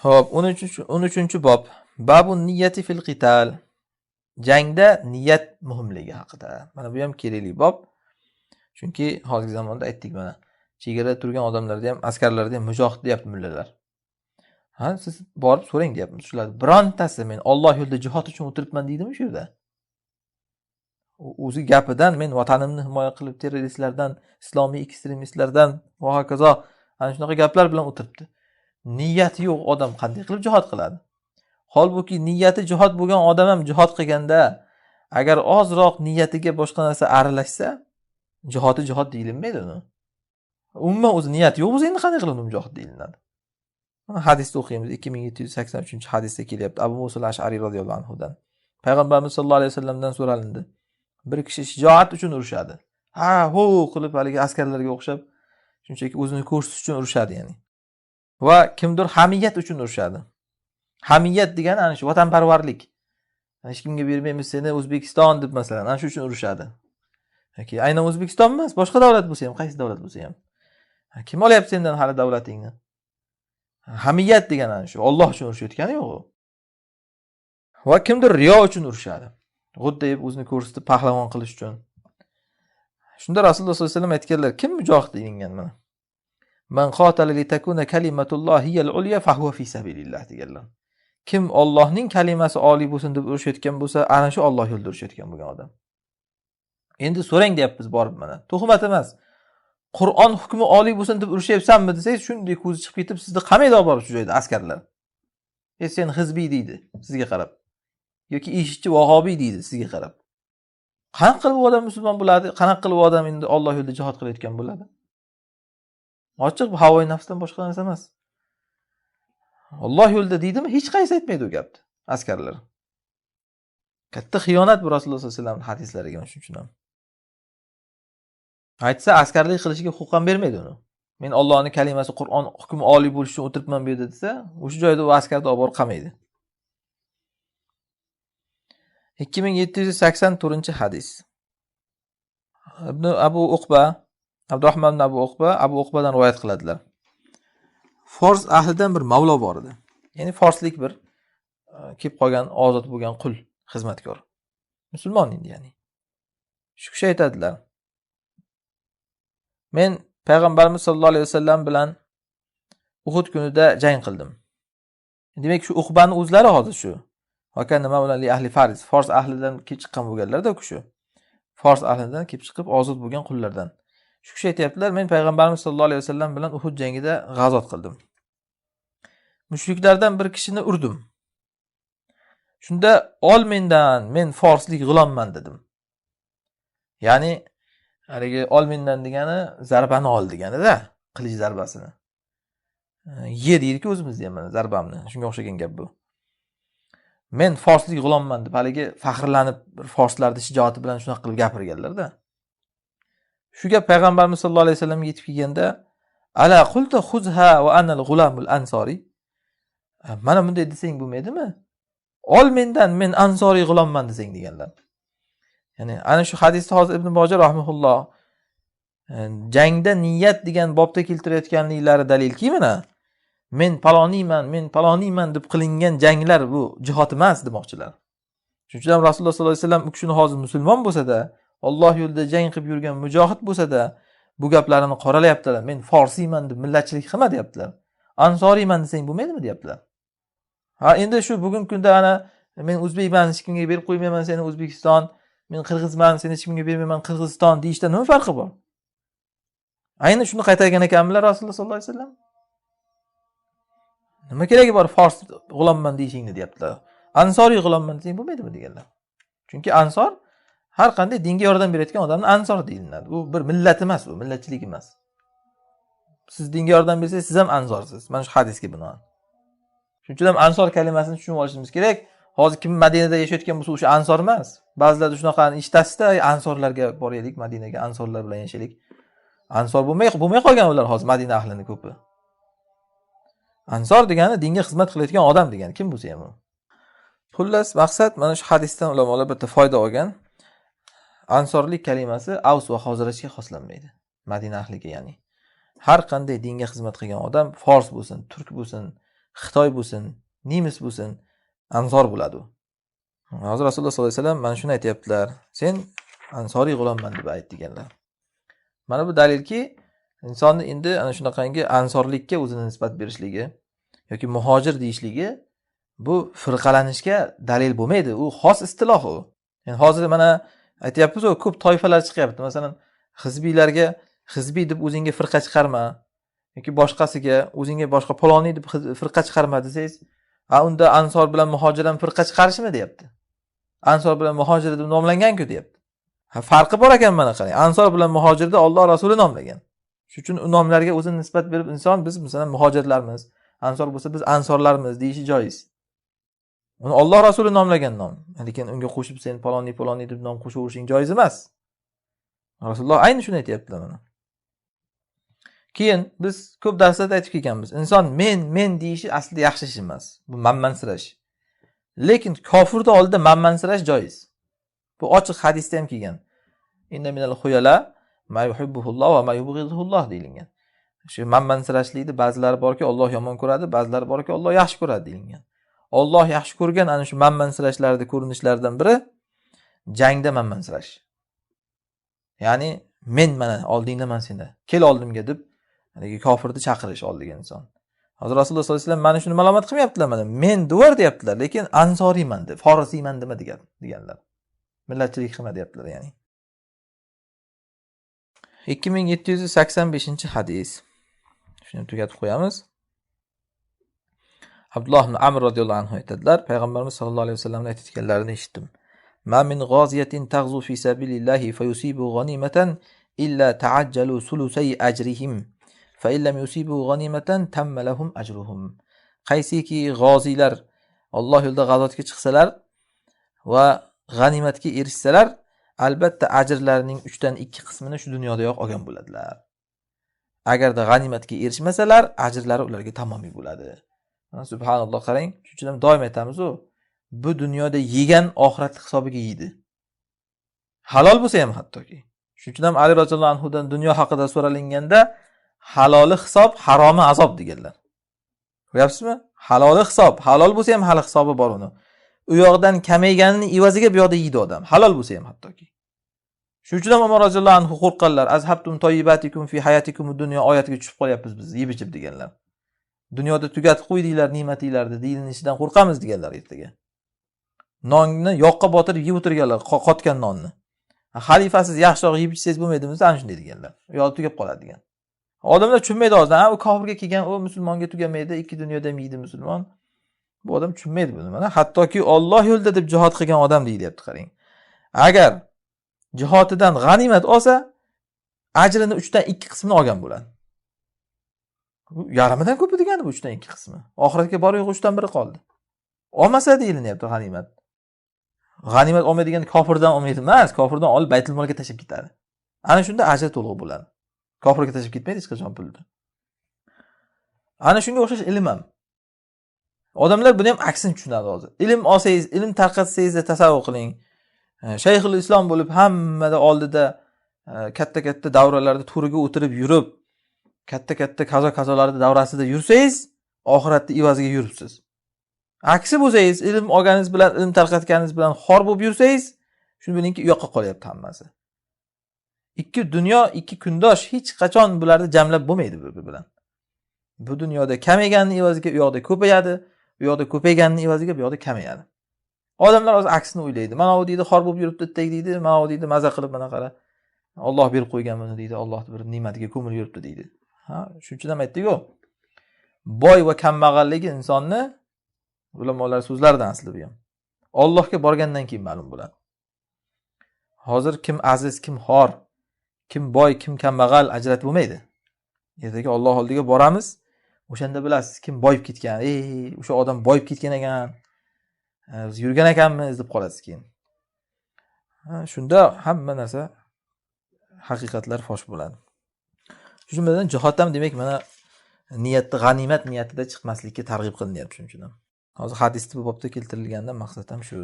Xo'p, 13-bob. Babun niyati fil qital. Jangda niyat muhimligi haqida. Mana bu ham kerakli bob. Chunki hozirgi zamonda aytdik mana. Chegarada turgan odamlarda ham, askarlarda ham mujohid deyapti mullalar. Ha, siz borib so'rang deyapmiz shular. Birontasi men Alloh yo'lida jihad uchun o'tiribman deydimi shu yerda? O'zi gapidan men vatanimni himoya qilib terroristlardan, islomiy ekstremistlardan va hokazo ana shunaqa gaplar bilan o'tiribdi. Niyati yo'q odam qanday qilib jihad qiladi? Holbuki niyati jihad bo'lgan odam ham jihad qilganda agar ozroq niyatiga boshqa narsa aralashsa, jihad deyilmaydi uni. Umuman o'zi niyati yo'q bo'lsa endi qanday qilib mujohid deyiladi? Hadisda o'qiymiz, 2783-hadisda kelyapti. Abu Musa al-Ash'ari radhiyallohu anhudan. Payg'ambarimiz sollallohu alayhi vasallamdan so'ralindi. Bir kishi shijoat uchun urushadi. Ha, ho qilib haligi askarlarga o'xshab shunchaki o'zini ko'rsatish uchun urushadi ya'ni. Va kimdir hamiyat uchun urushadi. Hamiyat degani ana shu vatanparvarlik. Hech kimga bermaymiz seni O'zbekiston deb masalan, ana shu uchun urushadi. Yoki aynan O'zbekiston emas, boshqa davlat bo'lsa ham, qaysi davlat bo'lsa ham. Kim olyapti sendan hali davlatingni? Hamiyat degani ana shu, Alloh uchun urushayotgani yo'q u. Va kimdir riyo uchun urushadi. Xuddi deb o'zini ko'rsatib pahlavon qilish uchun. Shunda Rasululloh sollallohu alayhi vasallam aytganlar, kim mujohid degan mana. Man qatala li takuna kalimatullohi al-ulya fa huwa fi sabilillah deganlar. Kim Allohning kalimasi oliy bo'lsin deb urushayotgan bo'lsa, ana shu Alloh yo'lida urushayotgan bo'lgan odam. Endi so'rang deyapmiz borib mana. Tuhmat emas. Qur'on hukmi oliy bo'lsin deb urushyapsanmi desangiz, shunday ko'zi chiqib ketib sizni qamayda olib borib shu joyda askarlar. Sen hizbiy deydi sizga qarab. Yoki ishchi vahobiy deydi sizga qarab. Qanaqa qilib odam musulmon bo'ladi? Qanaqa qilib odam endi Alloh yo'lida jihad qilayotgan bo'ladi? Ochiq bu havoyi nafsdan boshqa narsa emas. Alloh yo'lida deydimi, hech qaysi aytmaydi u gapni askarlar. Katta xiyonat bu Rasululloh sollallohu alayhi vasallam hadislariga shuning uchun ham. Aytsa askarlik qilishiga huquq ham bermaydi uni. Men Allohning kalimasi Qur'on hukmi oliy bo'lishi uchun o'tiribman bu yerda desa, o'sha joyda u askarni olib borib qamaydi. 2784-hadis. Abu Uqba, Abdurrahman ibn Abu Uqbadan rivoyat qiladilar. Fors ahlidan bir mavlo bor edi. Ya'ni forslik bir kelib qolgan ozod bo'lgan qul, xizmatkor. Musulmon endi ya'ni. Shu kishi aytadilar. Men payg'ambarimiz sollallohu alayhi vasallam bilan Uhud kunida jang qildim. Demak shu Uqbani o'zlari hozir shu. Hakan nima bilan li ahli Fars, Fors ahlidan kelib chiqqan bo'lganlar-da u kishi. Fors ahlidan kelib chiqib ozod bo'lgan qullardan. Shu kishi aytayaptilar, men payg'ambarimiz sollallohu alayhi vasallam bilan Uhud jangida g'azot qildim. Mushriklardan bir kishini urdim. Shunda ol mendan, men forslik g'ulomman dedim. Ya'ni haligi ol mendan degani zarbani ol degani-da, qilich zarbasini. Ye deydi-ku o'zimizda ham mana zarbamni. Shunga o'xshagan gap bu. Men forslik g'ulomman deb haligi faxrlanib bir forslarning shijoati bilan shunaqa qilib gapirganlar-da. Shu gap payg'ambarimiz sollallohu alayhi vasallamga yetib kelganda, ala qulta khuzha va ana al-ghulamul ansori. Mana bunday desang bo'lmaydimi? Ol mendan, men ansoriy g'ulomman desang deganlar. Ya'ni ana shu hadisda hozir Ibn Bojir rahimahulloh jangda niyat degan bobda keltirayotganliklari dalilki mana men paloniyman deb qilingan janglar bu jihod emas demoqchilar. Shuning uchun ham Rasululloh sollallohu alayhi vasallam u kishini hozir musulmon bo'lsa-da, Alloh yo'lida jang qilib yurgan mujohid bo'lsa-da, bu gaplarini qoralayaptilar. Men forsiyman deb millatchilik qilma deyaptilar. Ansoriyman desang bo'lmaydimi deyaptilar. Ha, endi shu bugungi kunda ana men o'zbekman, hech kimga berib qo'ymayman seni O'zbekiston, men qirg'izman, seni hech kimga bermayman Qirg'iziston deyishda nima farqi bor? Ayni shuni qaytargan ekanlar Rasululloh sollallohu alayhi vasallam. Nima keragi bor fors g'ulomman deyishingni deyaptilar. Ansoriy g'ulomman desang bo'lmaydimi deganlar. Chunki ansor har qanday dinga yordam berayotgan odamni ansor deyiladi. Bu bir millat emas, bu millatchilik emas. Siz dinga yordam bersangiz, siz ham ansorsiz. Mana shu hadisga binoan. Shuning uchun ham ansor kalimasini tushunib olishimiz kerak. Hozir kim Madinada yashayotgan bo'lsa, o'sha ansor emas. Ba'zilar shunaqa ishtasida ansorlarga boraylik, Madinaga ansorlar bilan yashaylik. Ansor bo'lmay qolgan ular hozir Madina ahlining ko'pi. Ansor degani dinga xizmat qilayotgan odam degani, kim bo'lsa ham u. Xullas, maqsad mana shu hadisdan ulamolar bitta foyda olgan. Ansorlik kalimasi Avs va Xozrajga xoslanmaydi. Madina ahliga ya'ni. Har qanday dinga xizmat qilgan odam, fors bo'lsin, turk bo'lsin, Xitoy bo'lsin, nemis bo'lsin, ansor bo'ladi u. Hozir Rasululloh sollallohu alayhi vasallam mana shuni aytayaptilar. Sen ansoriy g'ulomman deb aytganlar. Mana bu dalilki, insonni endi ana shunaqangi ansorlikka o'zini nisbat berishligi yoki muhojir deyishligi bu firqalanishga dalil bo'lmaydi. U xos istiloh u. Yani hozir mana aytayapmiz-ku, ko'p toifalar chiqyapti. Masalan, hizbiylarga hizbiy deb o'zingga firqa chiqarma yoki boshqasiga o'zingga boshqa paloniy deb firqa chiqarma desangiz, unda ansor bilan muhojir ham firqa chiqarishmi deyapti. Ansor bilan muhojir deb nomlangan-ku deyapti. Farqi bor ekan mana qarang. Ansor bilan muhojirni Alloh rasuli nomlagan. Shuning uchun u nomlarga o'zini nisbat berib inson biz masalan muhojirlarmiz, ansor bo'lsa biz ansorlarmiz deyishi joiz. Uni Alloh rasuli nomlagan nom. Lekin unga qo'shib sen paloniy deb nom qo'shaverishing joiz emas. Rasululloh ayni shuni aytayaptilar mana. Keyin biz ko'p darslarda aytib kelganmiz. Inson men deyishi aslida yaxshi ish emas. Bu manmansirash. Lekin kofirning oldida manmansirash joiz. Bu ochiq hadisda ham kelgan. Inna minal khuyala ma yuhibbuhulloh va ma yubghiduhulloh deyilgan. Shu manmansirashlikni ba'zilari borki Alloh yomon ko'radi, ba'zilari borki Alloh yaxshi ko'radi deyilgan. Alloh yaxshi ko'rgan ana shu manmansirashlarning ko'rinishlaridan biri jangda manmansirash. Ya'ni men mana oldingdaman seni. Kel oldimga deb haligi kofirni chaqirish oldiga inson. Hozir Rasululloh sollallohu alayhi vasallam mana shuni ma'lumot qilmayaptilar mana. Men duvar deyaptilar, lekin ansoriyman deb, forisiyman nima deganlar. Millatchilik qilma deyaptilar ya'ni. 2785-hadis. Shuni tugatib qo'yamiz. Abdulloh ibn Amr radhiyallohu anhu aytadilar, payg'ambarimiz sollallohu alayhi vasallamning aytganlarini eshitdim. Ma min g'oziyatin taghzu fi sabilillahi fayusibu ghanimatan illa ta'ajjalu sulusay ajrihim fa illam yusibu ghanimatan tamma lahum ajruhum. Qaysiki g'oziylar Alloh yo'lida g'azotga chiqsalar va g'animatga erishsalar, albatta ajrlarining 3 dan 2 qismini shu dunyodayoq olgan bo'ladilar. Agarda g'animatga erishmasalar, ajrlari ularga tamomiy bo'ladi. Subhanalloh, qarang, shuncha ham doim aytamiz u. Bu dunyoda yegan oxirat hisobiga yeydi. Halol bo'lsa ham hattoki. Shuning uchun ham Ali roziyallohu anhu dan dunyo haqida so'ralinganda haloli hisob, haromi azob deganlar. Ko'ryapsizmi? Haloli hisob, halol bo'lsa ham hali hisobi bor uni. U yoqdan kamayganining evaziga bu yoqda yeydi odam. Halol bo'lsa ham hattoki. Shuning uchun ham Umar roziyallohu anhu qo'rqqanlar. Azhabtum toyyibatikum fi hayatikum dunya oyatiga tushib qolyapmiz biz, yeb ichib deganlar. Dunyoda tugatib qo'ydinglar ne'matinglarni deyilishidan qo'rqamiz deganlar ertaga. Nonni yoqqa botirib yeb o'tirganlar, qotgan nonni. Xalifasiz yaxshiroq yeb ichsangiz bo'lmaydimi? Ana shunday deganlar. U yo'q tugab qoladi degan. Odamlar tushunmaydi hozir. U kofirga kelgan, u musulmonga tugamaydi, ikki dunyoda yeydi musulmon. Bu odam tushunmaydi buni. Mana hattoki Alloh yo'lida deb jihad qilgan odam deyilyapti, qarang. Agar jihotidan g'animat olsa, ajrini 3 dan 2 qismini olgan bo'ladi. Bu yarimidan ko'pi degani bu 3 dan 2 qismi. Oxiratga borib 3 dan 1 qoldi. Olmasa deyilyapti g'animat. G'animat olmaydigan kofirdan olmaydi emas, kofirdan olib Baytul molga tashib ketadi. Ana shunda ajr to'liq bo'ladi. Kofirga tashib ketmaydi hech qachon pulni. Ana shunga o'xshash ilm ham. Odamlar buni ham aksini tushunadi hozir. Ilm olsangiz, ilm tarqatsangiz tasavvur qiling. Shayxul islom bo'lib hammada oldida katta davralarda to'riga o'tirib yurib, katta kazolarda davrasida yursangiz, oxiratda evaziga yuribsiz. Aksi bo'lsangiz, ilm olganingiz bilan, ilm tarqatganingiz bilan xor bo'lib yursangiz, shuni bilingki, u yoqqa qolyapti hammasi. Ikki dunyo, ikki kundosh hech qachon bularni jamlab bo'lmaydi bir-biri bilan. Bu dunyoda kamayganning evaziga u yoqda ko'payadi, u yoqda ko'payganning evaziga bu yoqda kamayadi. Odamlar o'z aksini o'ylaydi. Mana u deydi, xor bo'lib yuribdi deydi, mana u deydi, maza qilib mana qara. Alloh berib qo'ygan buni deydi, Alloh bir ne'matiga ko'milib yuribdi deydi. Shuning uchun ham aytdik-ku. Boy va kambag'alligi insonni ulamolar so'zlaridan asli bu ham. Allohga borgandan keyin ma'lum bo'ladi. Hozir kim aziz, kim xor, kim boy, kim kambag'al ajratib bo'lmaydi. Ertaga Alloh oldiga boramiz, o'shanda bilasiz kim boyib ketgan. O'sha odam boyib ketgan ekan. Biz yurgan ekanmiz deb qolasiz keyin. Shunda hamma narsa haqiqatlar fosh bo'ladi. Shuning bilan jihod ham demak mana niyatda g'animat niyatida chiqmaslikka targ'ib qilinyapti shuning uchun ham. Hozir hadisda bu bobda keltirilgandan maqsad ham shu.